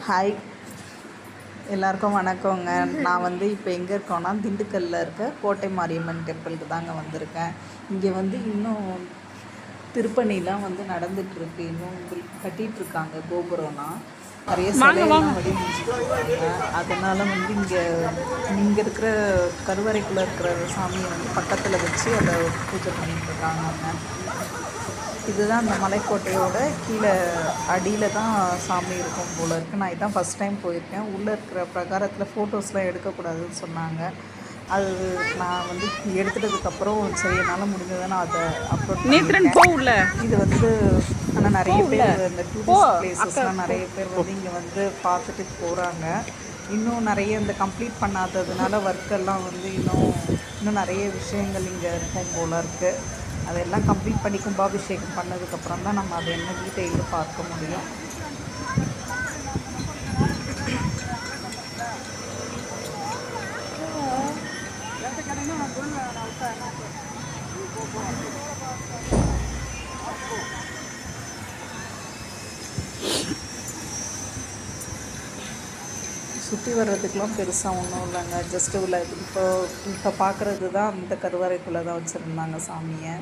Hi, எல்லாருக்கும் வணக்கங்க. நான் இப்போ எங்கே இருக்கோன்னா, திண்டுக்கல்லில் இருக்க கோட்டை மாரியம்மன் டெம்பிளுக்கு தாங்க வந்திருக்கேன். இங்கே இன்னும் திருப்பணிலாம் நடந்துகிட்ருக்கு. இன்னும் கட்டிகிட்ருக்காங்க. கோபுரம்லாம் நிறைய சிலையெல்லாம் வடிவமைச்சிட்ருக்காங்க. அதனால் இங்கே இருக்கிற கருவறைக்குள்ளே இருக்கிற சாமியை பக்கத்தில் வச்சு அதை பூஜை பண்ணிகிட்ருக்காங்க. இதுதான் அந்த மலைக்கோட்டையோட கீழே அடியில் தான் சாமி இருக்கும் போல் இருக்குது. நான் இதான் ஃபஸ்ட் டைம் போயிருக்கேன். உள்ளே இருக்கிற பிரகாரத்தில் ஃபோட்டோஸ்லாம் எடுக்கக்கூடாதுன்னு சொன்னாங்க. அது நான் எடுத்துட்டதுக்கப்புறம் சரி என்னால் முடிஞ்சதை நான் அதை அப்லோட் பண்ணிட்டேன். இது ஆனால் நிறைய பேர் இந்த டூரிஸ்ட் பிளேசஸ்லாம் நிறைய பேர் இங்கே பார்த்துட்டு போகிறாங்க. இன்னும் நிறைய இந்த கம்ப்ளீட் பண்ணாததுனால ஒர்க்கெல்லாம் இன்னும் நிறைய விஷயங்கள் இங்கே இருக்கும் போல் இருக்குது. அதெல்லாம் கம்ப்ளீட் பண்ணி கும்பாபிஷேகம் பண்ணதுக்கப்புறம் தான் நம்ம அதை என்ன டீட்டெயிலும் பார்க்க முடியும். சுற்றி வர்றதுக்கெலாம் பெருசாக ஒன்றும் இல்லைங்க. ஜஸ்ட்டு உள்ள இப்போ பார்க்குறது தான் அந்த கருவறைக்குள்ளே தான் வச்சுருந்தாங்க சாமியை.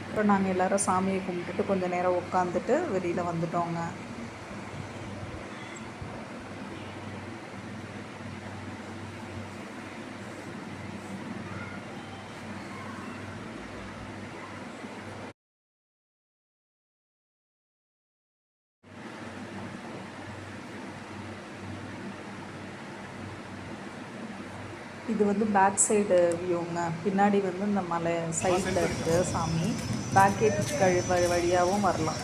அப்புறம் நாங்கள் எல்லோரும் சாமியை கும்பிட்டுட்டு கொஞ்சம் நேரம் உட்காந்துட்டு வெளியில் வந்துட்டோங்க. இது பேக் சைடு வியூங்க. பின்னாடி இந்த மலை சைடில் இருக்குது சாமி. பேக் கேட் வழியாகவும் வரலாம்.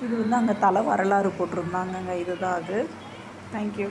இது அங்கே தலை வரலாறு போட்டிருந்தாங்கங்க. இதுதான் அது. தேங்க்யூ.